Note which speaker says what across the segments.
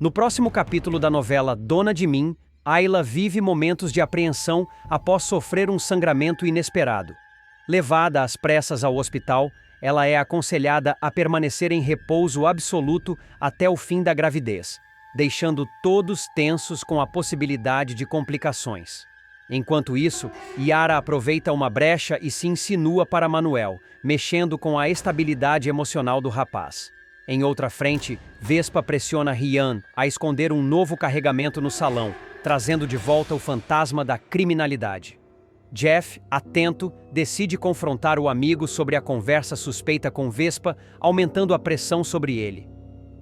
Speaker 1: No próximo capítulo da novela Dona de Mim, Ayla vive momentos de apreensão após sofrer um sangramento inesperado. Levada às pressas ao hospital, ela é aconselhada a permanecer em repouso absoluto até o fim da gravidez, deixando todos tensos com a possibilidade de complicações. Enquanto isso, Yara aproveita uma brecha e se insinua para Manuel, mexendo com a estabilidade emocional do rapaz. Em outra frente, Vespa pressiona Rian a esconder um novo carregamento no salão, trazendo de volta o fantasma da criminalidade. Jeff, atento, decide confrontar o amigo sobre a conversa suspeita com Vespa, aumentando a pressão sobre ele.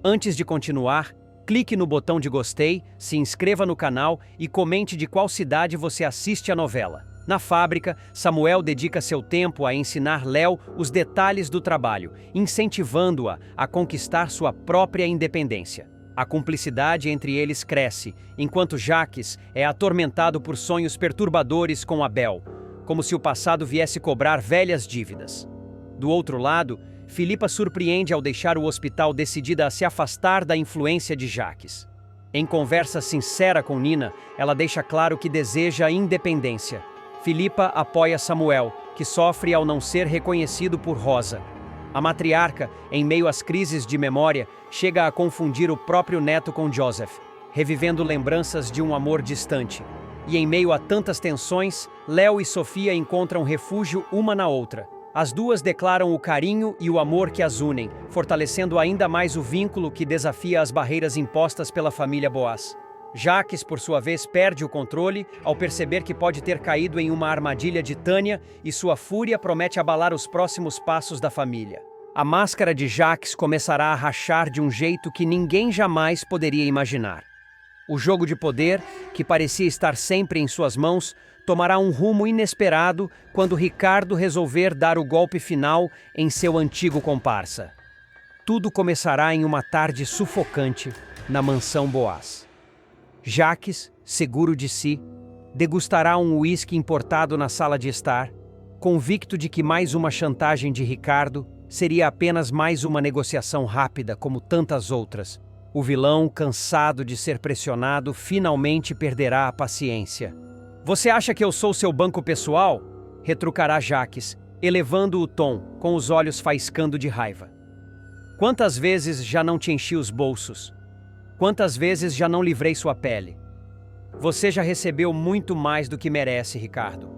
Speaker 1: Antes de continuar, clique no botão de gostei, se inscreva no canal e comente de qual cidade você assiste a novela. Na fábrica, Samuel dedica seu tempo a ensinar Léo os detalhes do trabalho, incentivando-a a conquistar sua própria independência. A cumplicidade entre eles cresce, enquanto Jacques é atormentado por sonhos perturbadores com Abel, como se o passado viesse cobrar velhas dívidas. Do outro lado, Filipa surpreende ao deixar o hospital decidida a se afastar da influência de Jacques. Em conversa sincera com Nina, ela deixa claro que deseja independência. Filipa apoia Samuel, que sofre ao não ser reconhecido por Rosa. A matriarca, em meio às crises de memória, chega a confundir o próprio neto com Joseph, revivendo lembranças de um amor distante. E em meio a tantas tensões, Léo e Sofia encontram refúgio uma na outra. As duas declaram o carinho e o amor que as unem, fortalecendo ainda mais o vínculo que desafia as barreiras impostas pela família Boaz. Jacques, por sua vez, perde o controle ao perceber que pode ter caído em uma armadilha de Tânia e sua fúria promete abalar os próximos passos da família. A máscara de Jacques começará a rachar de um jeito que ninguém jamais poderia imaginar. O jogo de poder, que parecia estar sempre em suas mãos, tomará um rumo inesperado quando Ricardo resolver dar o golpe final em seu antigo comparsa. Tudo começará em uma tarde sufocante na mansão Boaz. Jacques, seguro de si, degustará um uísque importado na sala de estar, convicto de que mais uma chantagem de Ricardo seria apenas mais uma negociação rápida como tantas outras. O vilão, cansado de ser pressionado, finalmente perderá a paciência. "Você acha que eu sou seu banco pessoal?" retrucará Jacques, elevando o tom, com os olhos faiscando de raiva. "Quantas vezes já não te enchi os bolsos? Quantas vezes já não livrei sua pele? Você já recebeu muito mais do que merece, Ricardo."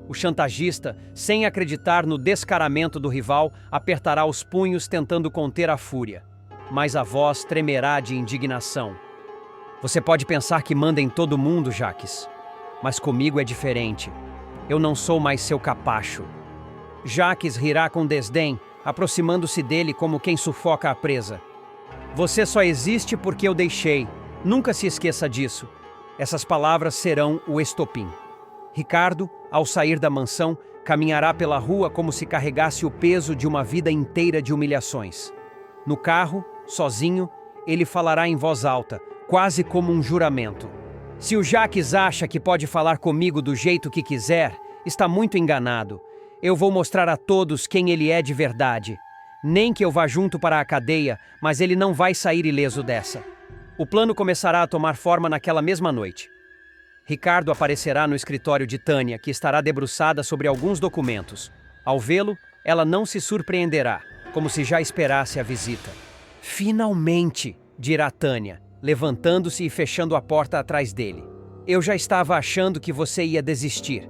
Speaker 1: O chantagista, sem acreditar no descaramento do rival, apertará os punhos tentando conter a fúria. Mas a voz tremerá de indignação. "Você pode pensar que manda em todo mundo, Jacques. Mas comigo é diferente. Eu não sou mais seu capacho." Jacques rirá com desdém, aproximando-se dele como quem sufoca a presa. "Você só existe porque eu deixei. Nunca se esqueça disso." Essas palavras serão o estopim. Ricardo, ao sair da mansão, caminhará pela rua como se carregasse o peso de uma vida inteira de humilhações. No carro, sozinho, ele falará em voz alta, quase como um juramento. "Se o Jacques acha que pode falar comigo do jeito que quiser, está muito enganado. Eu vou mostrar a todos quem ele é de verdade. Nem que eu vá junto para a cadeia, mas ele não vai sair ileso dessa." O plano começará a tomar forma naquela mesma noite. Ricardo aparecerá no escritório de Tânia, que estará debruçada sobre alguns documentos. Ao vê-lo, ela não se surpreenderá, como se já esperasse a visita. "Finalmente!" dirá Tânia, levantando-se e fechando a porta atrás dele. "Eu já estava achando que você ia desistir."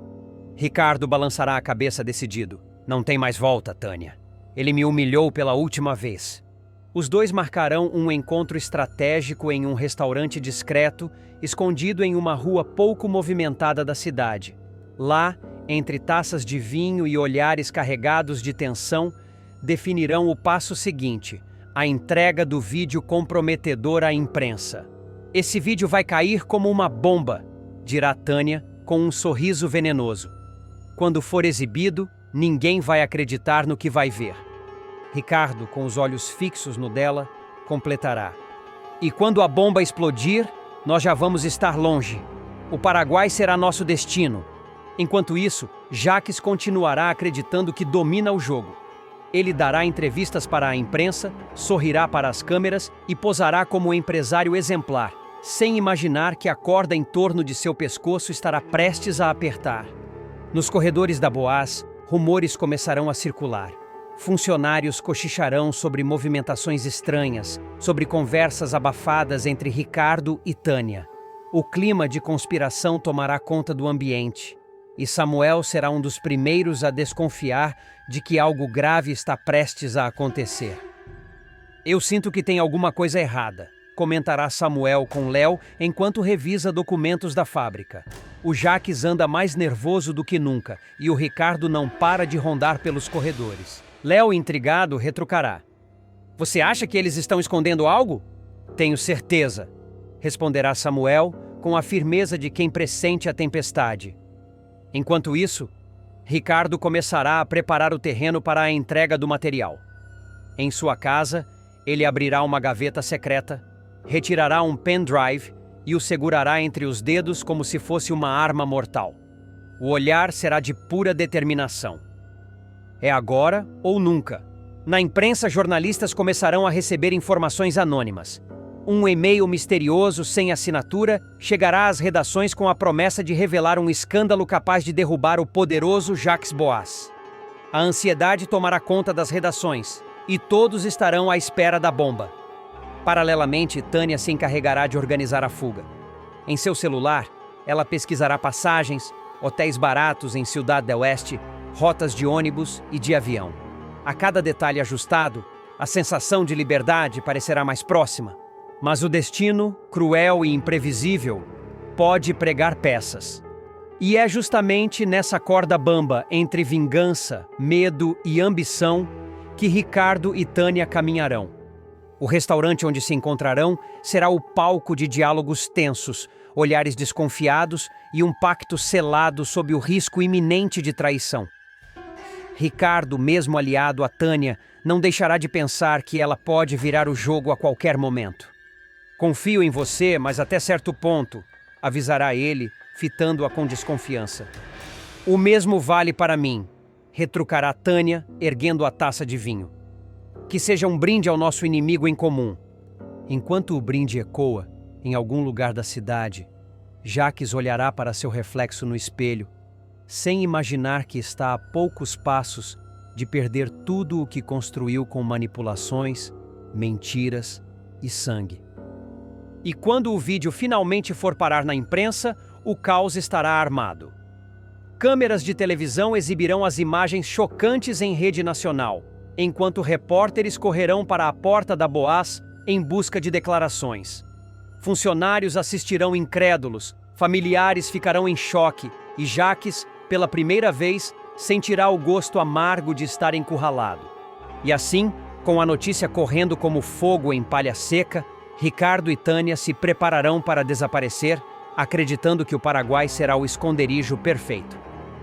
Speaker 1: Ricardo balançará a cabeça decidido. "Não tem mais volta, Tânia. Ele me humilhou pela última vez." Os dois marcarão um encontro estratégico em um restaurante discreto, escondido em uma rua pouco movimentada da cidade. Lá, entre taças de vinho e olhares carregados de tensão, definirão o passo seguinte: a entrega do vídeo comprometedor à imprensa. "Esse vídeo vai cair como uma bomba", dirá Tânia, com um sorriso venenoso. "Quando for exibido, ninguém vai acreditar no que vai ver." Ricardo, com os olhos fixos no dela, completará: "E quando a bomba explodir, nós já vamos estar longe. O Paraguai será nosso destino." Enquanto isso, Jacques continuará acreditando que domina o jogo. Ele dará entrevistas para a imprensa, sorrirá para as câmeras e posará como um empresário exemplar, sem imaginar que a corda em torno de seu pescoço estará prestes a apertar. Nos corredores da Boaz, rumores começarão a circular. Funcionários cochicharão sobre movimentações estranhas, sobre conversas abafadas entre Ricardo e Tânia. O clima de conspiração tomará conta do ambiente, e Samuel será um dos primeiros a desconfiar de que algo grave está prestes a acontecer. Eu sinto que tem alguma coisa errada, comentará Samuel com Léo enquanto revisa documentos da fábrica. O Jacques anda mais nervoso do que nunca e o Ricardo não para de rondar pelos corredores. Léo, intrigado, retrucará. Você acha que eles estão escondendo algo? Tenho certeza, responderá Samuel com a firmeza de quem pressente a tempestade. Enquanto isso, Ricardo começará a preparar o terreno para a entrega do material. Em sua casa, ele abrirá uma gaveta secreta, retirará um pendrive e o segurará entre os dedos como se fosse uma arma mortal. O olhar será de pura determinação. É agora ou nunca. Na imprensa, jornalistas começarão a receber informações anônimas. Um e-mail misterioso sem assinatura chegará às redações com a promessa de revelar um escândalo capaz de derrubar o poderoso Jacques Boaz. A ansiedade tomará conta das redações e todos estarão à espera da bomba. Paralelamente, Tânia se encarregará de organizar a fuga. Em seu celular, ela pesquisará passagens, hotéis baratos em Ciudad del Oeste, rotas de ônibus e de avião. A cada detalhe ajustado, a sensação de liberdade parecerá mais próxima. Mas o destino, cruel e imprevisível, pode pregar peças. E é justamente nessa corda bamba entre vingança, medo e ambição que Ricardo e Tânia caminharão. O restaurante onde se encontrarão será o palco de diálogos tensos, olhares desconfiados e um pacto selado sob o risco iminente de traição. Ricardo, mesmo aliado a Tânia, não deixará de pensar que ela pode virar o jogo a qualquer momento. Confio em você, mas até certo ponto, avisará ele, fitando-a com desconfiança. O mesmo vale para mim, retrucará Tânia, erguendo a taça de vinho. Que seja um brinde ao nosso inimigo em comum. Enquanto o brinde ecoa, em algum lugar da cidade, Jacques olhará para seu reflexo no espelho, sem imaginar que está a poucos passos de perder tudo o que construiu com manipulações, mentiras e sangue. E quando o vídeo finalmente for parar na imprensa, o caos estará armado. Câmeras de televisão exibirão as imagens chocantes em rede nacional, enquanto repórteres correrão para a porta da Boaz em busca de declarações. Funcionários assistirão incrédulos, familiares ficarão em choque e Jacques, pela primeira vez, sentirá o gosto amargo de estar encurralado. E assim, com a notícia correndo como fogo em palha seca, Ricardo e Tânia se prepararão para desaparecer, acreditando que o Paraguai será o esconderijo perfeito.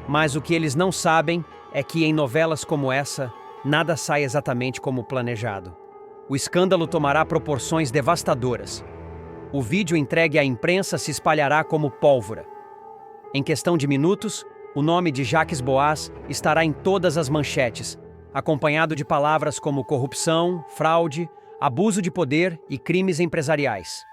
Speaker 1: Mas o que eles não sabem é que em novelas como essa, nada sai exatamente como planejado. O escândalo tomará proporções devastadoras. O vídeo entregue à imprensa se espalhará como pólvora. Em questão de minutos, o nome de Jacques Boaz estará em todas as manchetes, acompanhado de palavras como corrupção, fraude, abuso de poder e crimes empresariais.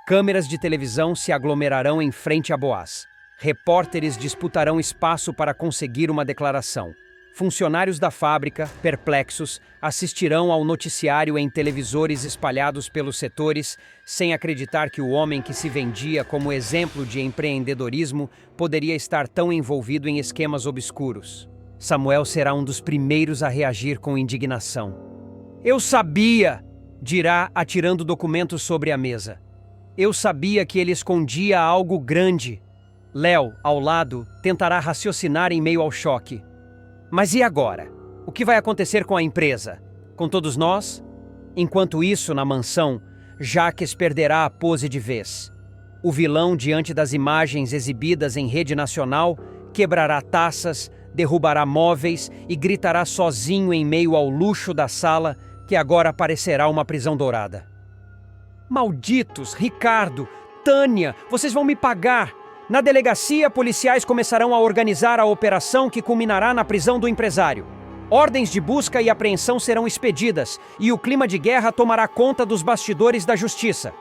Speaker 1: Câmeras de televisão se aglomerarão em frente a Boaz. Repórteres disputarão espaço para conseguir uma declaração. Funcionários da fábrica, perplexos, assistirão ao noticiário em televisores espalhados pelos setores, sem acreditar que o homem que se vendia como exemplo de empreendedorismo poderia estar tão envolvido em esquemas obscuros. Samuel será um dos primeiros a reagir com indignação. "Eu sabia!" dirá, atirando documentos sobre a mesa. "Eu sabia que ele escondia algo grande." Léo, ao lado, tentará raciocinar em meio ao choque. Mas e agora? O que vai acontecer com a empresa? Com todos nós? Enquanto isso, na mansão, Jacques perderá a pose de vez. O vilão, diante das imagens exibidas em rede nacional, quebrará taças, derrubará móveis e gritará sozinho em meio ao luxo da sala, que agora parecerá uma prisão dourada. "Malditos, Ricardo, Tânia, vocês vão me pagar! Na delegacia, policiais começarão a organizar a operação que culminará na prisão do empresário. Ordens de busca e apreensão serão expedidas, e o clima de guerra tomará conta dos bastidores da justiça.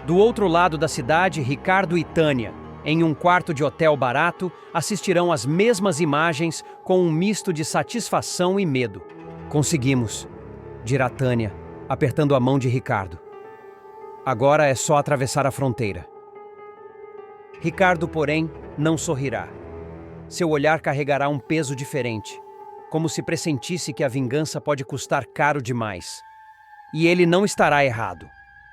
Speaker 1: Do outro lado da cidade, Ricardo e Tânia, em um quarto de hotel barato, assistirão às mesmas imagens com um misto de satisfação e medo. Conseguimos, dirá Tânia, apertando a mão de Ricardo. Agora é só atravessar a fronteira. Ricardo, porém, não sorrirá. Seu olhar carregará um peso diferente, como se pressentisse que a vingança pode custar caro demais. E ele não estará errado.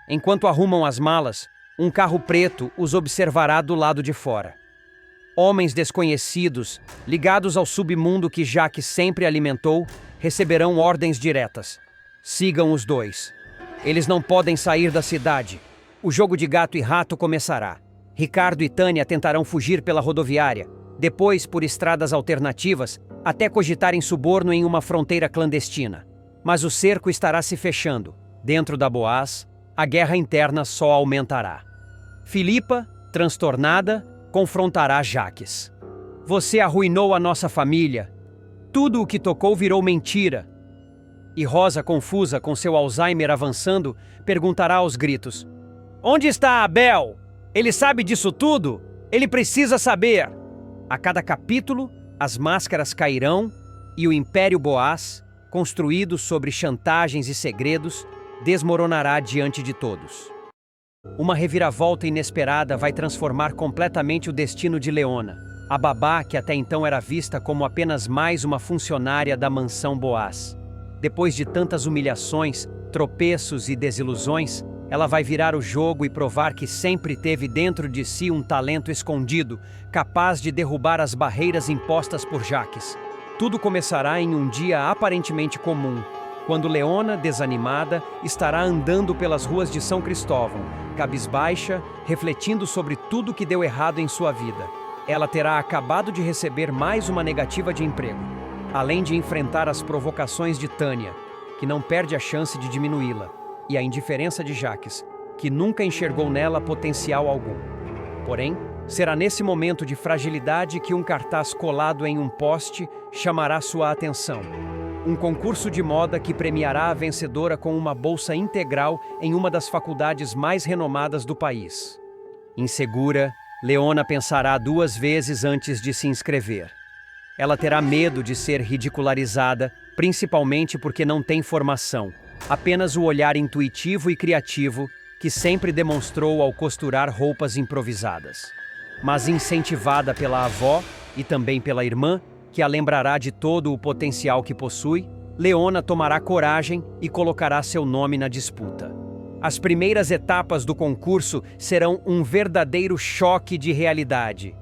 Speaker 1: Enquanto arrumam as malas, um carro preto os observará do lado de fora. Homens desconhecidos, ligados ao submundo que Jacques sempre alimentou, receberão ordens diretas. Sigam os dois. Eles não podem sair da cidade. O jogo de gato e rato começará. Ricardo e Tânia tentarão fugir pela rodoviária, depois por estradas alternativas, até cogitarem suborno em uma fronteira clandestina. Mas o cerco estará se fechando. Dentro da Boaz, a guerra interna só aumentará. Filipa, transtornada, confrontará Jacques. Você arruinou a nossa família. Tudo o que tocou virou mentira. E Rosa, confusa com seu Alzheimer avançando, perguntará aos gritos: Onde está Abel? Ele sabe disso tudo? Ele precisa saber! A cada capítulo, as máscaras cairão e o Império Boaz, construído sobre chantagens e segredos, desmoronará diante de todos. Uma reviravolta inesperada vai transformar completamente o destino de Leona, a babá que até então era vista como apenas mais uma funcionária da mansão Boaz. Depois de tantas humilhações, tropeços e desilusões, ela vai virar o jogo e provar que sempre teve dentro de si um talento escondido, capaz de derrubar as barreiras impostas por Jacques. Tudo começará em um dia aparentemente comum, quando Leona, desanimada, estará andando pelas ruas de São Cristóvão, cabisbaixa, refletindo sobre tudo que deu errado em sua vida. Ela terá acabado de receber mais uma negativa de emprego, além de enfrentar as provocações de Tânia, que não perde a chance de diminuí-la, e a indiferença de Jacques, que nunca enxergou nela potencial algum. Porém, será nesse momento de fragilidade que um cartaz colado em um poste chamará sua atenção. Um concurso de moda que premiará a vencedora com uma bolsa integral em uma das faculdades mais renomadas do país. Insegura, Leona pensará 2 vezes antes de se inscrever. Ela terá medo de ser ridicularizada, principalmente porque não tem formação, apenas o olhar intuitivo e criativo que sempre demonstrou ao costurar roupas improvisadas. Mas incentivada pela avó e também pela irmã, que a lembrará de todo o potencial que possui, Leona tomará coragem e colocará seu nome na disputa. As primeiras etapas do concurso serão um verdadeiro choque de realidade.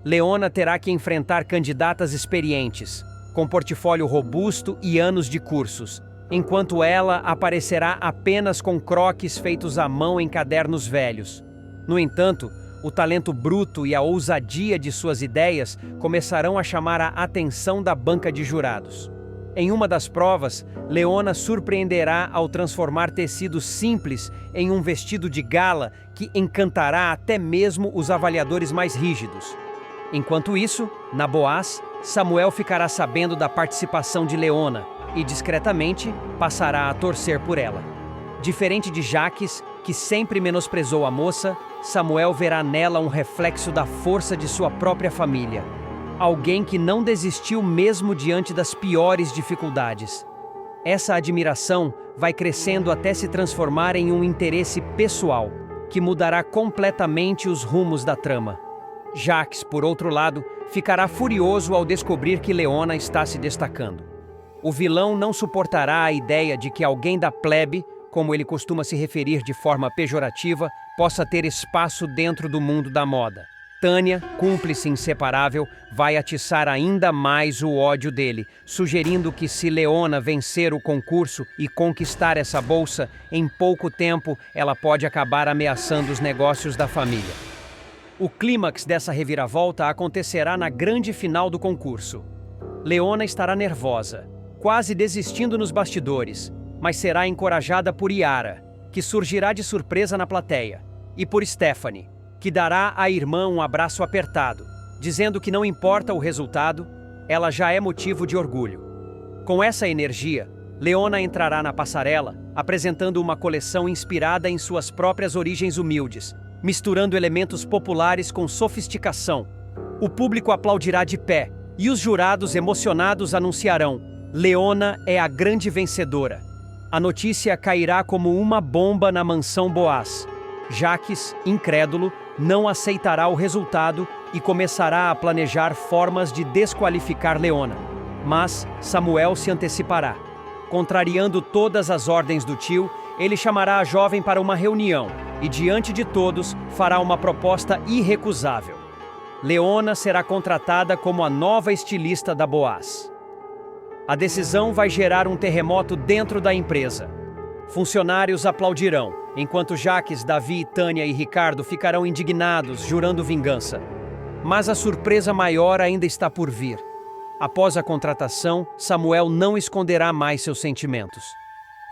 Speaker 1: Leona terá que enfrentar candidatas experientes, com portfólio robusto e anos de cursos, enquanto ela aparecerá apenas com croquis feitos à mão em cadernos velhos. No entanto, o talento bruto e a ousadia de suas ideias começarão a chamar a atenção da banca de jurados. Em uma das provas, Leona surpreenderá ao transformar tecidos simples em um vestido de gala que encantará até mesmo os avaliadores mais rígidos. Enquanto isso, na Boaz, Samuel ficará sabendo da participação de Leona e, discretamente, passará a torcer por ela. Diferente de Jacques, que sempre menosprezou a moça, Samuel verá nela um reflexo da força de sua própria família. Alguém que não desistiu mesmo diante das piores dificuldades. Essa admiração vai crescendo até se transformar em um interesse pessoal, que mudará completamente os rumos da trama. Jacques, por outro lado, ficará furioso ao descobrir que Leona está se destacando. O vilão não suportará a ideia de que alguém da plebe, como ele costuma se referir de forma pejorativa, possa ter espaço dentro do mundo da moda. Tânia, cúmplice inseparável, vai atiçar ainda mais o ódio dele, sugerindo que se Leona vencer o concurso e conquistar essa bolsa, em pouco tempo ela pode acabar ameaçando os negócios da família. O clímax dessa reviravolta acontecerá na grande final do concurso. Leona estará nervosa, quase desistindo nos bastidores, mas será encorajada por Yara, que surgirá de surpresa na plateia, e por Stephanie, que dará à irmã um abraço apertado, dizendo que não importa o resultado, ela já é motivo de orgulho. Com essa energia, Leona entrará na passarela, apresentando uma coleção inspirada em suas próprias origens humildes, misturando elementos populares com sofisticação. O público aplaudirá de pé, e os jurados emocionados anunciarão: Leona é a grande vencedora. A notícia cairá como uma bomba na mansão Boaz. Jacques, incrédulo, não aceitará o resultado e começará a planejar formas de desqualificar Leona. Mas Samuel se antecipará. Contrariando todas as ordens do tio, ele chamará a jovem para uma reunião e, diante de todos, fará uma proposta irrecusável. Leona será contratada como a nova estilista da Boaz. A decisão vai gerar um terremoto dentro da empresa. Funcionários aplaudirão, enquanto Jacques, Davi, Tânia e Ricardo ficarão indignados, jurando vingança. Mas a surpresa maior ainda está por vir. Após a contratação, Samuel não esconderá mais seus sentimentos.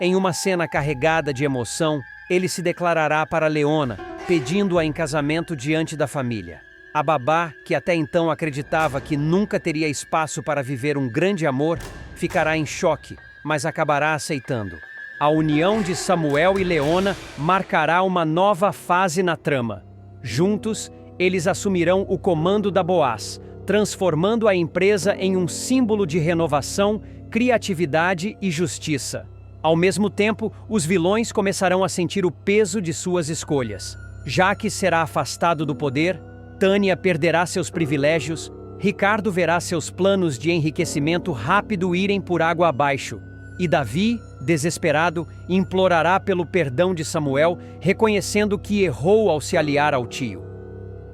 Speaker 1: Em uma cena carregada de emoção, ele se declarará para Leona, pedindo-a em casamento diante da família. A babá, que até então acreditava que nunca teria espaço para viver um grande amor, ficará em choque, mas acabará aceitando. A união de Samuel e Leona marcará uma nova fase na trama. Juntos, eles assumirão o comando da Boaz, transformando a empresa em um símbolo de renovação, criatividade e justiça. Ao mesmo tempo, os vilões começarão a sentir o peso de suas escolhas. Jacques será afastado do poder, Tânia perderá seus privilégios, Ricardo verá seus planos de enriquecimento rápido irem por água abaixo, e Davi, desesperado, implorará pelo perdão de Samuel, reconhecendo que errou ao se aliar ao tio.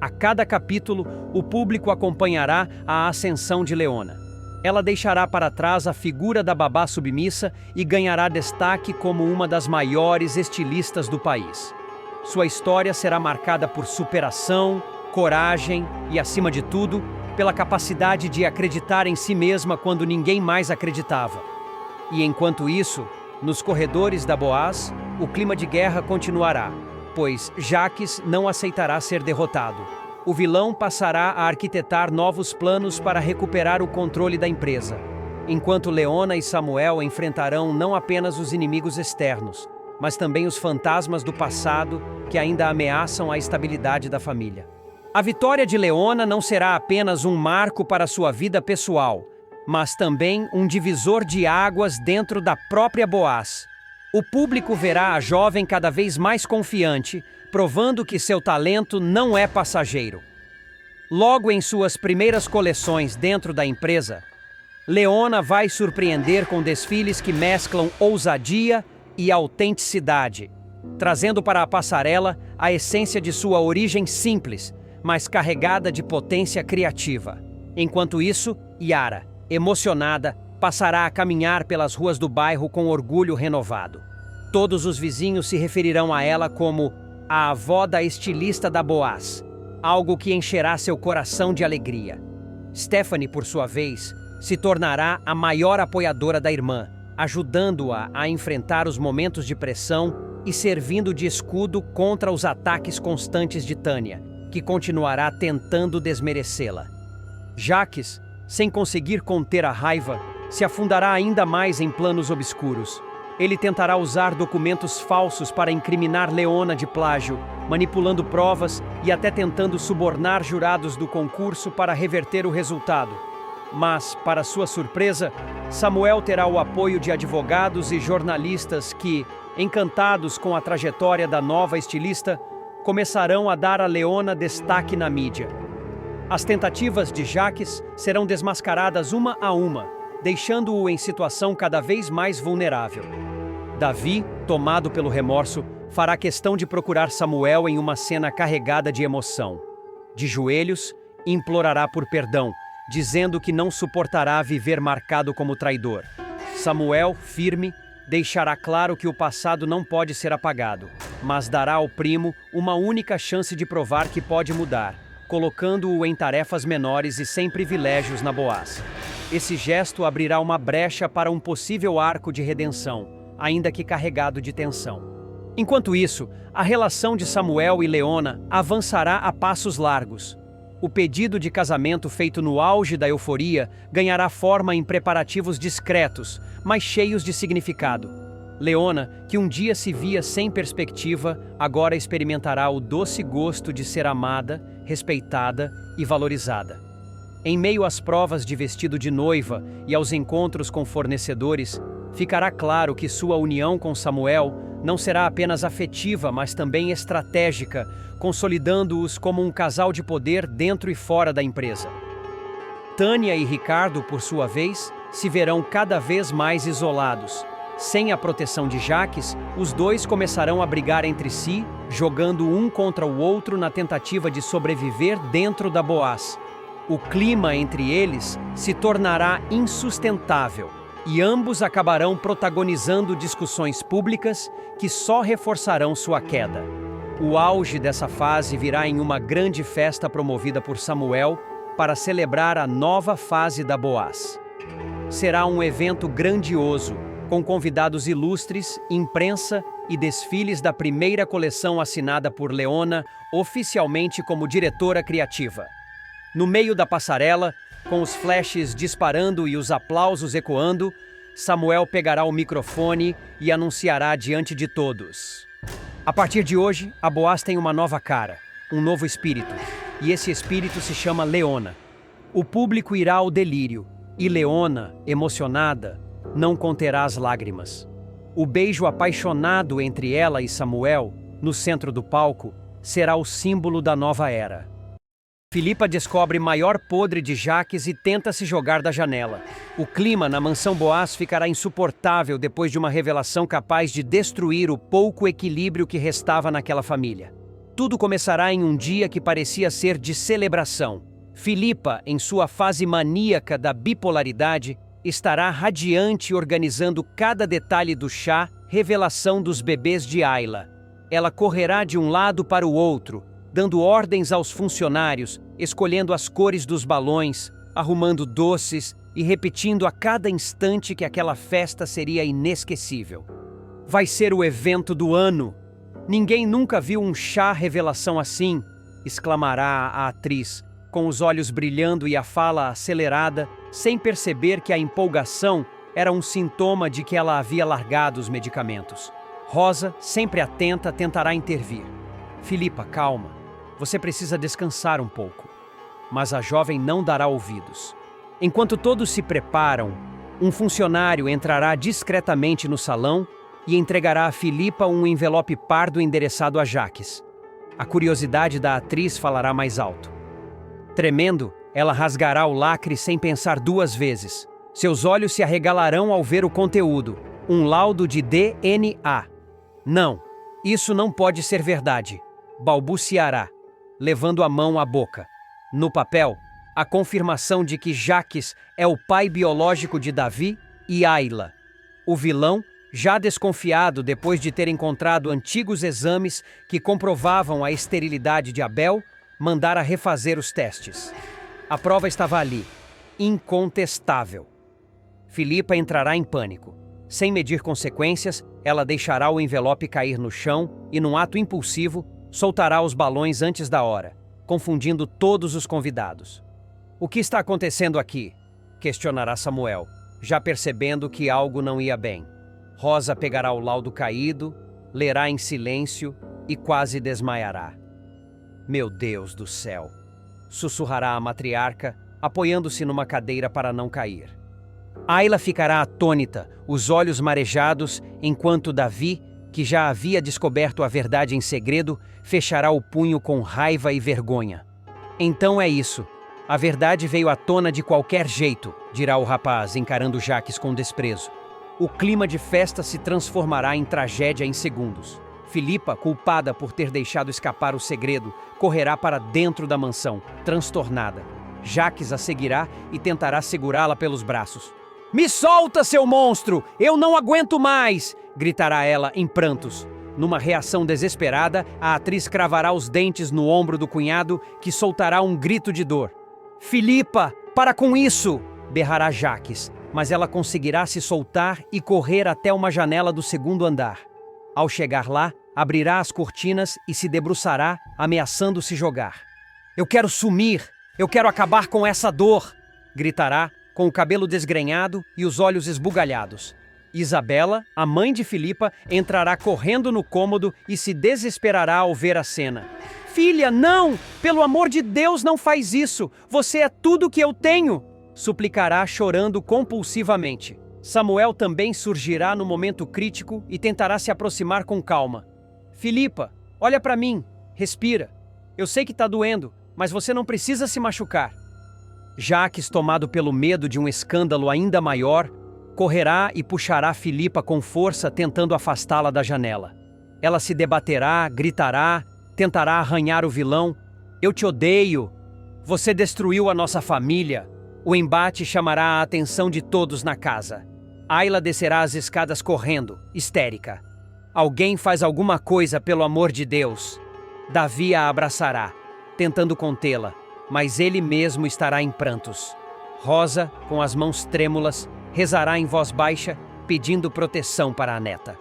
Speaker 1: A cada capítulo, o público acompanhará a ascensão de Leona. Ela deixará para trás a figura da babá submissa e ganhará destaque como uma das maiores estilistas do país. Sua história será marcada por superação, coragem e, acima de tudo, pela capacidade de acreditar em si mesma quando ninguém mais acreditava. E enquanto isso, nos corredores da Boaz, o clima de guerra continuará, pois Jacques não aceitará ser derrotado. O vilão passará a arquitetar novos planos para recuperar o controle da empresa, enquanto Leona e Samuel enfrentarão não apenas os inimigos externos, mas também os fantasmas do passado que ainda ameaçam a estabilidade da família. A vitória de Leona não será apenas um marco para sua vida pessoal, mas também um divisor de águas dentro da própria Boaz. O público verá a jovem cada vez mais confiante, provando que seu talento não é passageiro. Logo em suas primeiras coleções dentro da empresa, Leona vai surpreender com desfiles que mesclam ousadia e autenticidade, trazendo para a passarela a essência de sua origem simples, mas carregada de potência criativa. Enquanto isso, Yara, emocionada, passará a caminhar pelas ruas do bairro com orgulho renovado. Todos os vizinhos se referirão a ela como a avó da estilista da Boaz, algo que encherá seu coração de alegria. Stephanie, por sua vez, se tornará a maior apoiadora da irmã, ajudando-a a enfrentar os momentos de pressão e servindo de escudo contra os ataques constantes de Tânia, que continuará tentando desmerecê-la. Jacques, sem conseguir conter a raiva, se afundará ainda mais em planos obscuros. Ele tentará usar documentos falsos para incriminar Leona de plágio, manipulando provas e até tentando subornar jurados do concurso para reverter o resultado. Mas, para sua surpresa, Samuel terá o apoio de advogados e jornalistas que, encantados com a trajetória da nova estilista, começarão a dar a Leona destaque na mídia. As tentativas de Jacques serão desmascaradas uma a uma, deixando-o em situação cada vez mais vulnerável. Davi, tomado pelo remorso, fará questão de procurar Samuel em uma cena carregada de emoção. De joelhos, implorará por perdão, dizendo que não suportará viver marcado como traidor. Samuel, firme, deixará claro que o passado não pode ser apagado, mas dará ao primo uma única chance de provar que pode mudar, colocando-o em tarefas menores e sem privilégios na Boaz. Esse gesto abrirá uma brecha para um possível arco de redenção, ainda que carregado de tensão. Enquanto isso, a relação de Samuel e Leona avançará a passos largos. O pedido de casamento feito no auge da euforia ganhará forma em preparativos discretos, mas cheios de significado. Leona, que um dia se via sem perspectiva, agora experimentará o doce gosto de ser amada, respeitada e valorizada. Em meio às provas de vestido de noiva e aos encontros com fornecedores, ficará claro que sua união com Samuel não será apenas afetiva, mas também estratégica, consolidando-os como um casal de poder dentro e fora da empresa. Tânia e Ricardo, por sua vez, se verão cada vez mais isolados. Sem a proteção de Jaques, os dois começarão a brigar entre si, jogando um contra o outro na tentativa de sobreviver dentro da Boaz. O clima entre eles se tornará insustentável e ambos acabarão protagonizando discussões públicas que só reforçarão sua queda. O auge dessa fase virá em uma grande festa promovida por Samuel para celebrar a nova fase da Boaz. Será um evento grandioso, com convidados ilustres, imprensa e desfiles da primeira coleção assinada por Leona, oficialmente como diretora criativa. No meio da passarela, com os flashes disparando e os aplausos ecoando, Samuel pegará o microfone e anunciará diante de todos. A partir de hoje, a Boaz tem uma nova cara, um novo espírito, e esse espírito se chama Leona. O público irá ao delírio, e Leona, emocionada, não conterá as lágrimas. O beijo apaixonado entre ela e Samuel, no centro do palco, será o símbolo da nova era. Filipa descobre maior podre de Jaques e tenta se jogar da janela. O clima na mansão Boaz ficará insuportável depois de uma revelação capaz de destruir o pouco equilíbrio que restava naquela família. Tudo começará em um dia que parecia ser de celebração. Filipa, em sua fase maníaca da bipolaridade, estará radiante organizando cada detalhe do chá, revelação dos bebês de Ayla. Ela correrá de um lado para o outro, dando ordens aos funcionários, escolhendo as cores dos balões, arrumando doces e repetindo a cada instante que aquela festa seria inesquecível. Vai ser o evento do ano. Ninguém nunca viu um chá revelação assim, exclamará a atriz, com os olhos brilhando e a fala acelerada, sem perceber que a empolgação era um sintoma de que ela havia largado os medicamentos. Rosa, sempre atenta, tentará intervir. Filipa, calma. Você precisa descansar um pouco. Mas a jovem não dará ouvidos. Enquanto todos se preparam, um funcionário entrará discretamente no salão e entregará a Filipa um envelope pardo endereçado a Jaques. A curiosidade da atriz falará mais alto. Tremendo, ela rasgará o lacre sem pensar duas vezes. Seus olhos se arregalarão ao ver o conteúdo. Um laudo de DNA. Não, isso não pode ser verdade. Balbuciará, levando a mão à boca. No papel, a confirmação de que Jaques é o pai biológico de Davi e Ayla. O vilão, já desconfiado depois de ter encontrado antigos exames que comprovavam a esterilidade de Abel, mandara refazer os testes. A prova estava ali, incontestável. Filipa entrará em pânico. Sem medir consequências, ela deixará o envelope cair no chão e, num ato impulsivo, soltará os balões antes da hora, confundindo todos os convidados. O que está acontecendo aqui? Questionará Samuel, já percebendo que algo não ia bem. Rosa pegará o laudo caído, lerá em silêncio e quase desmaiará. Meu Deus do céu! Sussurrará a matriarca, apoiando-se numa cadeira para não cair. Ayla ficará atônita, os olhos marejados, enquanto Davi, que já havia descoberto a verdade em segredo, fechará o punho com raiva e vergonha. Então é isso. A verdade veio à tona de qualquer jeito, dirá o rapaz, encarando Jaques com desprezo. O clima de festa se transformará em tragédia em segundos. Filipa, culpada por ter deixado escapar o segredo, correrá para dentro da mansão, transtornada. Jaques a seguirá e tentará segurá-la pelos braços. "Me solta, seu monstro! Eu não aguento mais!" gritará ela em prantos. Numa reação desesperada, a atriz cravará os dentes no ombro do cunhado, que soltará um grito de dor. "Filipa, para com isso!" berrará Jaques, mas ela conseguirá se soltar e correr até uma janela do segundo andar. Ao chegar lá, abrirá as cortinas e se debruçará, ameaçando se jogar. Eu quero sumir! Eu quero acabar com essa dor! Gritará, com o cabelo desgrenhado e os olhos esbugalhados. Isabela, a mãe de Filipa, entrará correndo no cômodo e se desesperará ao ver a cena. Filha, não! Pelo amor de Deus, não faz isso! Você é tudo que eu tenho! Suplicará chorando compulsivamente. Samuel também surgirá no momento crítico e tentará se aproximar com calma. Filipa, olha para mim, respira. Eu sei que está doendo, mas você não precisa se machucar. Jacques, tomado pelo medo de um escândalo ainda maior, correrá e puxará Filipa com força, tentando afastá-la da janela. Ela se debaterá, gritará, tentará arranhar o vilão. Eu te odeio! Você destruiu a nossa família! O embate chamará a atenção de todos na casa. Ayla descerá as escadas correndo, histérica. Alguém faz alguma coisa, pelo amor de Deus! Davi a abraçará, tentando contê-la, mas ele mesmo estará em prantos. Rosa, com as mãos trêmulas, rezará em voz baixa, pedindo proteção para a neta.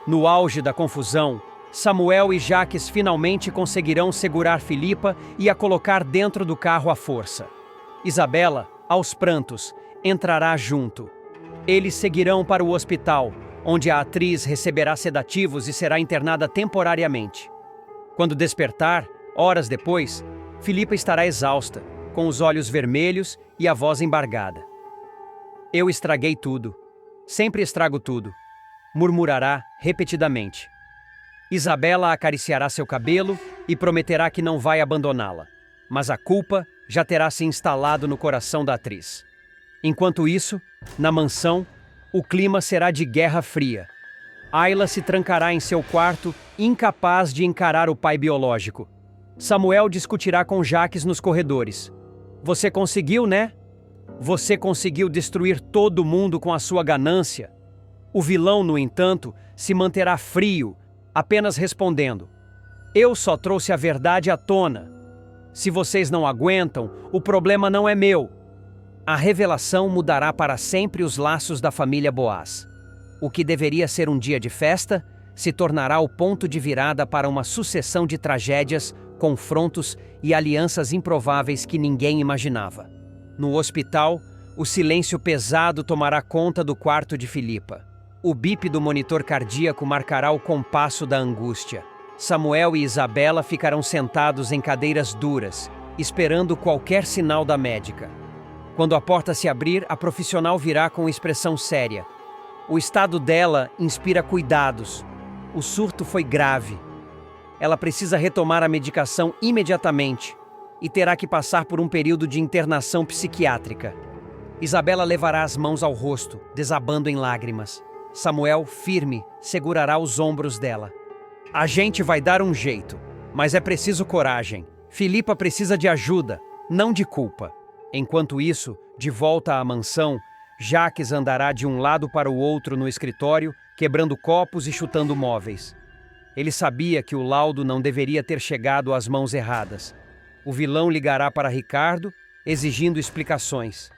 Speaker 1: No auge da confusão, Samuel e Jacques finalmente conseguirão segurar Filipa e a colocar dentro do carro à força. Isabela, aos prantos, entrará junto. Eles seguirão para o hospital, onde a atriz receberá sedativos e será internada temporariamente. Quando despertar, horas depois, Filipa estará exausta, com os olhos vermelhos e a voz embargada. Eu estraguei tudo. Sempre estrago tudo, murmurará repetidamente. Isabela acariciará seu cabelo e prometerá que não vai abandoná-la, mas a culpa já terá se instalado no coração da atriz. Enquanto isso, na mansão, o clima será de guerra fria. Ayla se trancará em seu quarto, incapaz de encarar o pai biológico. Samuel discutirá com Jacques nos corredores. Você conseguiu, né? Você conseguiu destruir todo mundo com a sua ganância. O vilão, no entanto, se manterá frio, apenas respondendo: eu só trouxe a verdade à tona. Se vocês não aguentam, o problema não é meu. A revelação mudará para sempre os laços da família Boaz. O que deveria ser um dia de festa se tornará o ponto de virada para uma sucessão de tragédias, confrontos e alianças improváveis que ninguém imaginava. No hospital, o silêncio pesado tomará conta do quarto de Filipa. O bip do monitor cardíaco marcará o compasso da angústia. Samuel e Isabela ficarão sentados em cadeiras duras, esperando qualquer sinal da médica. Quando a porta se abrir, a profissional virá com expressão séria. O estado dela inspira cuidados. O surto foi grave. Ela precisa retomar a medicação imediatamente e terá que passar por um período de internação psiquiátrica. Isabela levará as mãos ao rosto, desabando em lágrimas. Samuel, firme, segurará os ombros dela. A gente vai dar um jeito, mas é preciso coragem. Filipa precisa de ajuda, não de culpa. Enquanto isso, de volta à mansão, Jacques andará de um lado para o outro no escritório, quebrando copos e chutando móveis. Ele sabia que o laudo não deveria ter chegado às mãos erradas. O vilão ligará para Ricardo, exigindo explicações.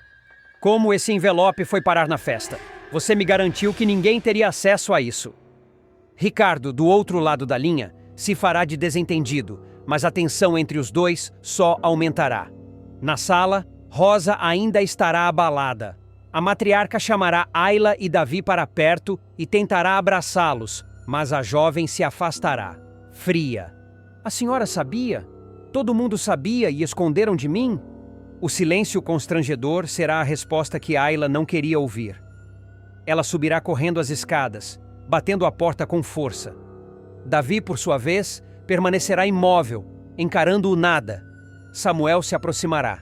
Speaker 1: Como esse envelope foi parar na festa? Você me garantiu que ninguém teria acesso a isso. Ricardo, do outro lado da linha, se fará de desentendido, mas a tensão entre os dois só aumentará. Na sala, Rosa ainda estará abalada. A matriarca chamará Ayla e Davi para perto e tentará abraçá-los, mas a jovem se afastará, fria. A senhora sabia? Todo mundo sabia e esconderam de mim? O silêncio constrangedor será a resposta que Ayla não queria ouvir. Ela subirá correndo as escadas, batendo a porta com força. Davi, por sua vez, permanecerá imóvel, encarando o nada. Samuel se aproximará.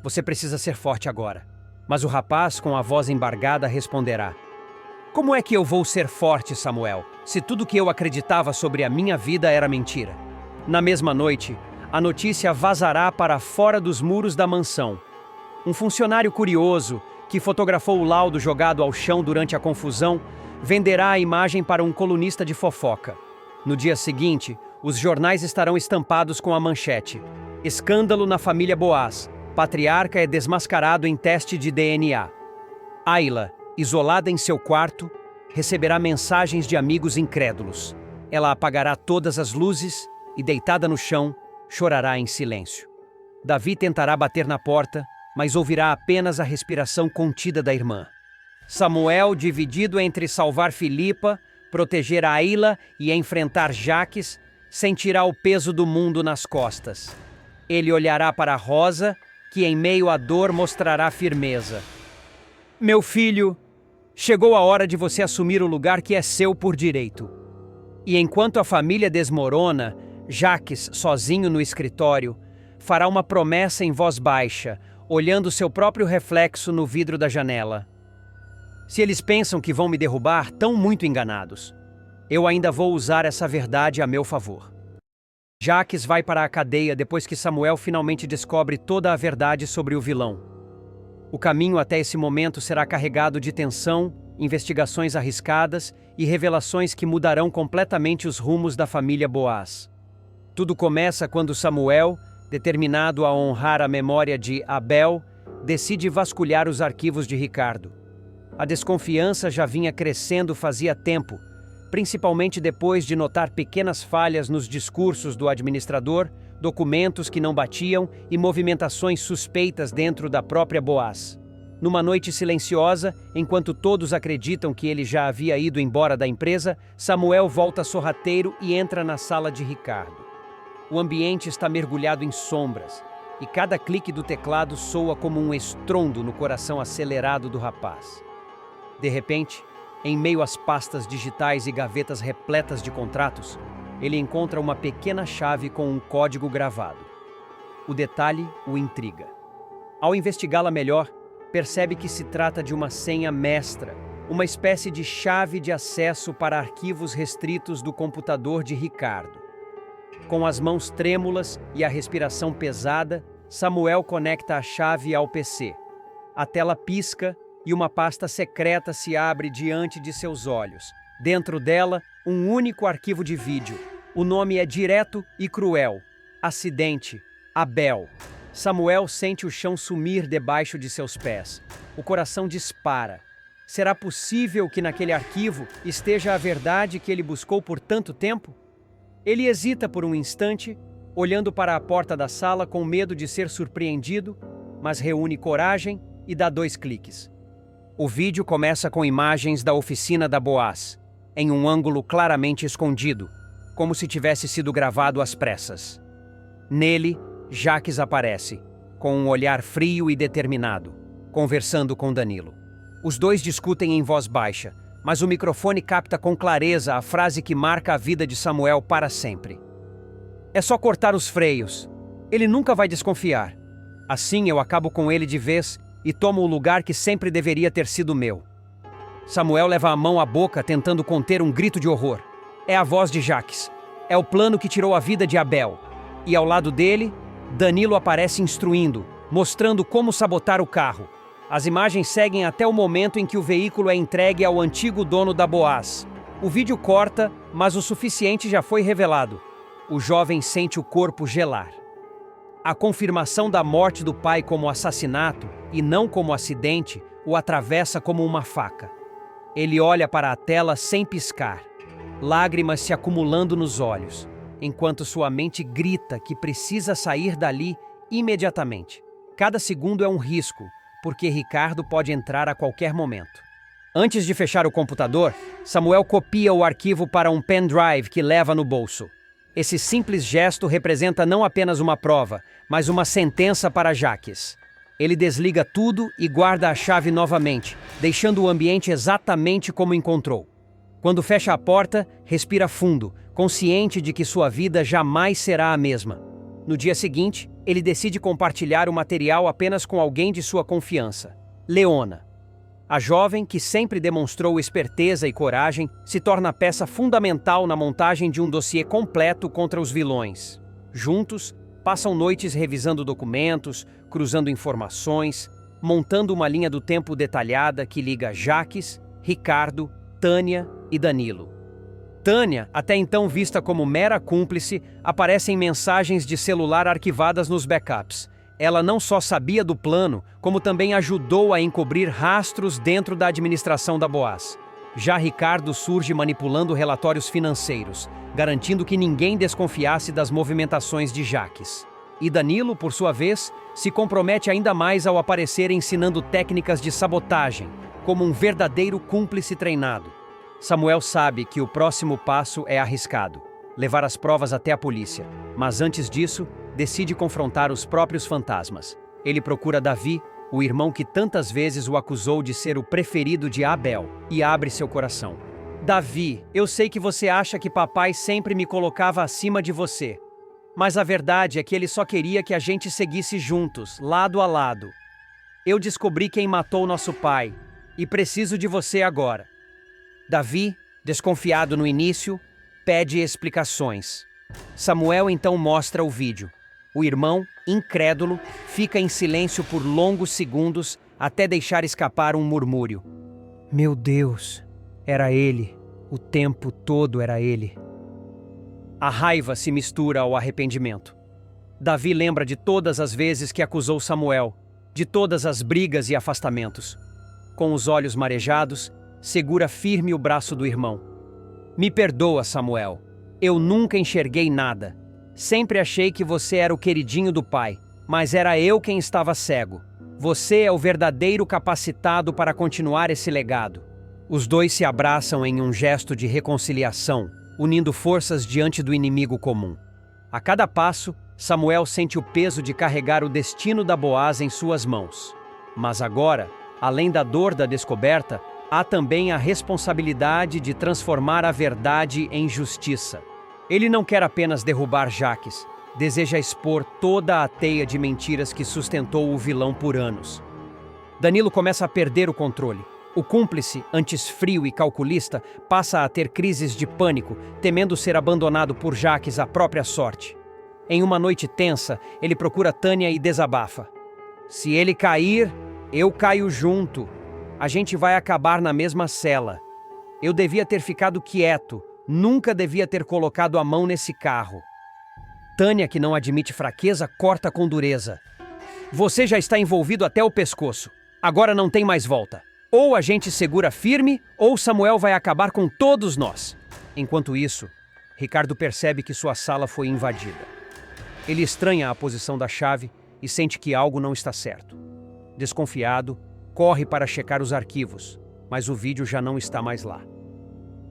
Speaker 1: Você precisa ser forte agora. Mas o rapaz, com a voz embargada, responderá: como é que eu vou ser forte, Samuel, se tudo que eu acreditava sobre a minha vida era mentira? Na mesma noite, a notícia vazará para fora dos muros da mansão. Um funcionário curioso, que fotografou o laudo jogado ao chão durante a confusão, venderá a imagem para um colunista de fofoca. No dia seguinte, os jornais estarão estampados com a manchete: escândalo na família Boaz. Patriarca é desmascarado em teste de DNA. Ayla, isolada em seu quarto, receberá mensagens de amigos incrédulos. Ela apagará todas as luzes e, deitada no chão, chorará em silêncio. Davi tentará bater na porta, mas ouvirá apenas a respiração contida da irmã. Samuel, dividido entre salvar Filipa, proteger Aila e enfrentar Jaques, sentirá o peso do mundo nas costas. Ele olhará para Rosa, que em meio à dor mostrará firmeza. Meu filho, chegou a hora de você assumir o lugar que é seu por direito. E enquanto a família desmorona, Jaques, sozinho no escritório, fará uma promessa em voz baixa, olhando seu próprio reflexo no vidro da janela. Se eles pensam que vão me derrubar, tão muito enganados. Eu ainda vou usar essa verdade a meu favor. Jaques vai para a cadeia depois que Samuel finalmente descobre toda a verdade sobre o vilão. O caminho até esse momento será carregado de tensão, investigações arriscadas e revelações que mudarão completamente os rumos da família Boaz. Tudo começa quando Samuel, determinado a honrar a memória de Abel, decide vasculhar os arquivos de Ricardo. A desconfiança já vinha crescendo fazia tempo, principalmente depois de notar pequenas falhas nos discursos do administrador, documentos que não batiam e movimentações suspeitas dentro da própria Boaz. Numa noite silenciosa, enquanto todos acreditam que ele já havia ido embora da empresa, Samuel volta sorrateiro e entra na sala de Ricardo. O ambiente está mergulhado em sombras, e cada clique do teclado soa como um estrondo no coração acelerado do rapaz. De repente, em meio às pastas digitais e gavetas repletas de contratos, ele encontra uma pequena chave com um código gravado. O detalhe o intriga. Ao investigá-la melhor, percebe que se trata de uma senha mestra, uma espécie de chave de acesso para arquivos restritos do computador de Ricardo. Com as mãos trêmulas e a respiração pesada, Samuel conecta a chave ao PC. A tela pisca e uma pasta secreta se abre diante de seus olhos. Dentro dela, um único arquivo de vídeo. O nome é direto e cruel. Acidente. Abel. Samuel sente o chão sumir debaixo de seus pés. O coração dispara. Será possível que naquele arquivo esteja a verdade que ele buscou por tanto tempo? Ele hesita por um instante, olhando para a porta da sala com medo de ser surpreendido, mas reúne coragem e dá 2 cliques. O vídeo começa com imagens da oficina da Boaz, em um ângulo claramente escondido, como se tivesse sido gravado às pressas. Nele, Jaques aparece, com um olhar frio e determinado, conversando com Danilo. Os dois discutem em voz baixa, mas o microfone capta com clareza a frase que marca a vida de Samuel para sempre. É só cortar os freios. Ele nunca vai desconfiar. Assim eu acabo com ele de vez e tomo o lugar que sempre deveria ter sido meu. Samuel leva a mão à boca tentando conter um grito de horror. É a voz de Jaques. É o plano que tirou a vida de Abel. E ao lado dele, Danilo aparece instruindo, mostrando como sabotar o carro. As imagens seguem até o momento em que o veículo é entregue ao antigo dono da Boaz. O vídeo corta, mas o suficiente já foi revelado. O jovem sente o corpo gelar. A confirmação da morte do pai como assassinato, e não como acidente, o atravessa como uma faca. Ele olha para a tela sem piscar, lágrimas se acumulando nos olhos, enquanto sua mente grita que precisa sair dali imediatamente. Cada segundo é um risco, porque Ricardo pode entrar a qualquer momento. Antes de fechar o computador, Samuel copia o arquivo para um pendrive que leva no bolso. Esse simples gesto representa não apenas uma prova, mas uma sentença para Jaques. Ele desliga tudo e guarda a chave novamente, deixando o ambiente exatamente como encontrou. Quando fecha a porta, respira fundo, consciente de que sua vida jamais será a mesma. No dia seguinte, ele decide compartilhar o material apenas com alguém de sua confiança, Leona. A jovem, que sempre demonstrou esperteza e coragem, se torna peça fundamental na montagem de um dossiê completo contra os vilões. Juntos, passam noites revisando documentos, cruzando informações, montando uma linha do tempo detalhada que liga Jaques, Ricardo, Tânia e Danilo. Tânia, até então vista como mera cúmplice, aparece em mensagens de celular arquivadas nos backups. Ela não só sabia do plano, como também ajudou a encobrir rastros dentro da administração da Boaz. Já Ricardo surge manipulando relatórios financeiros, garantindo que ninguém desconfiasse das movimentações de Jaques. E Danilo, por sua vez, se compromete ainda mais ao aparecer ensinando técnicas de sabotagem, como um verdadeiro cúmplice treinado. Samuel sabe que o próximo passo é arriscado, levar as provas até a polícia, mas antes disso, decide confrontar os próprios fantasmas. Ele procura Davi, o irmão que tantas vezes o acusou de ser o preferido de Abel, e abre seu coração. Davi, eu sei que você acha que papai sempre me colocava acima de você, mas a verdade é que ele só queria que a gente seguisse juntos, lado a lado. Eu descobri quem matou nosso pai, e preciso de você agora. Davi, desconfiado no início, pede explicações. Samuel então mostra o vídeo. O irmão, incrédulo, fica em silêncio por longos segundos até deixar escapar um murmúrio. Meu Deus, era ele. O tempo todo era ele. A raiva se mistura ao arrependimento. Davi lembra de todas as vezes que acusou Samuel, de todas as brigas e afastamentos. Com os olhos marejados, segura firme o braço do irmão. Me perdoa, Samuel. Eu nunca enxerguei nada. Sempre achei que você era o queridinho do pai, mas era eu quem estava cego. Você é o verdadeiro capacitado para continuar esse legado. Os dois se abraçam em um gesto de reconciliação, unindo forças diante do inimigo comum. A cada passo, Samuel sente o peso de carregar o destino da Boaz em suas mãos. Mas agora, além da dor da descoberta, há também a responsabilidade de transformar a verdade em justiça. Ele não quer apenas derrubar Jaques, deseja expor toda a teia de mentiras que sustentou o vilão por anos. Danilo começa a perder o controle. O cúmplice, antes frio e calculista, passa a ter crises de pânico, temendo ser abandonado por Jaques à própria sorte. Em uma noite tensa, ele procura Tânia e desabafa. Se ele cair, eu caio junto. A gente vai acabar na mesma cela. Eu devia ter ficado quieto. Nunca devia ter colocado a mão nesse carro. Tânia, que não admite fraqueza, corta com dureza. Você já está envolvido até o pescoço. Agora não tem mais volta. Ou a gente segura firme, ou Samuel vai acabar com todos nós. Enquanto isso, Ricardo percebe que sua sala foi invadida. Ele estranha a posição da chave e sente que algo não está certo. Desconfiado, corre para checar os arquivos, mas o vídeo já não está mais lá.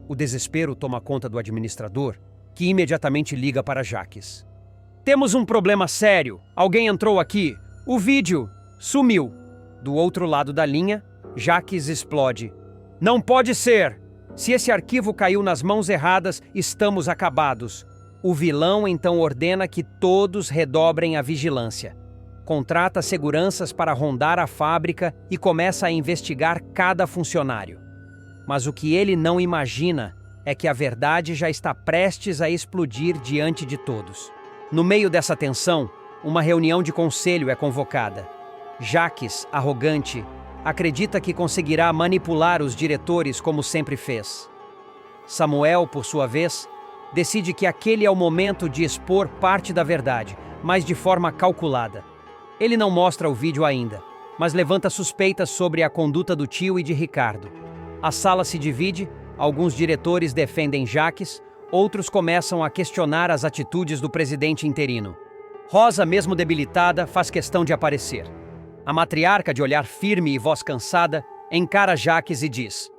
Speaker 1: O desespero toma conta do administrador, que imediatamente liga para Jaques. Temos um problema sério. Alguém entrou aqui. O vídeo sumiu. Do outro lado da linha, Jaques explode. Não pode ser! Se esse arquivo caiu nas mãos erradas, estamos acabados. O vilão então ordena que todos redobrem a vigilância. Contrata seguranças para rondar a fábrica e começa a investigar cada funcionário. Mas o que ele não imagina é que a verdade já está prestes a explodir diante de todos. No meio dessa tensão, uma reunião de conselho é convocada. Jaques, arrogante, acredita que conseguirá manipular os diretores como sempre fez. Samuel, por sua vez, decide que aquele é o momento de expor parte da verdade, mas de forma calculada. Ele não mostra o vídeo ainda, mas levanta suspeitas sobre a conduta do tio e de Ricardo. A sala se divide, alguns diretores defendem Jaques, outros começam a questionar as atitudes do presidente interino. Rosa, mesmo debilitada, faz questão de aparecer. A matriarca, de olhar firme e voz cansada, encara Jaques e diz: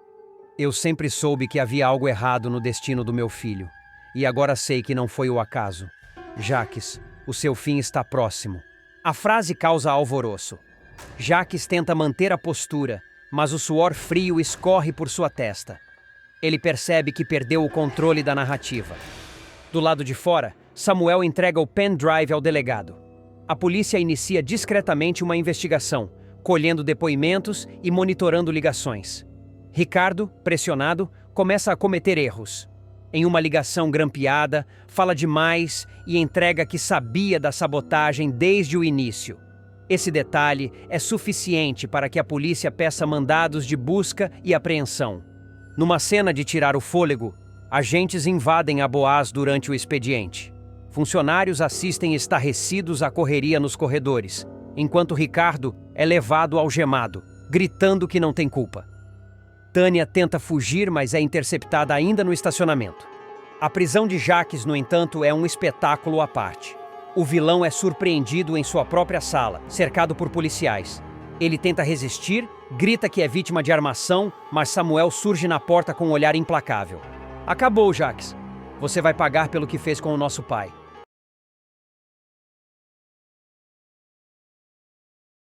Speaker 1: Eu sempre soube que havia algo errado no destino do meu filho, e agora sei que não foi o acaso. Jaques, o seu fim está próximo. A frase causa alvoroço. Jaques tenta manter a postura, mas o suor frio escorre por sua testa. Ele percebe que perdeu o controle da narrativa. Do lado de fora, Samuel entrega o pendrive ao delegado. A polícia inicia discretamente uma investigação, colhendo depoimentos e monitorando ligações. Ricardo, pressionado, começa a cometer erros. Em uma ligação grampeada, fala demais e entrega que sabia da sabotagem desde o início. Esse detalhe é suficiente para que a polícia peça mandados de busca e apreensão. Numa cena de tirar o fôlego, agentes invadem a Boaz durante o expediente. Funcionários assistem estarrecidos à correria nos corredores, enquanto Ricardo é levado algemado, gritando que não tem culpa. Tânia tenta fugir, mas é interceptada ainda no estacionamento. A prisão de Jacques, no entanto, é um espetáculo à parte. O vilão é surpreendido em sua própria sala, cercado por policiais. Ele tenta resistir, grita que é vítima de armação, mas Samuel surge na porta com um olhar implacável. Acabou, Jacques. Você vai pagar pelo que fez com o nosso pai.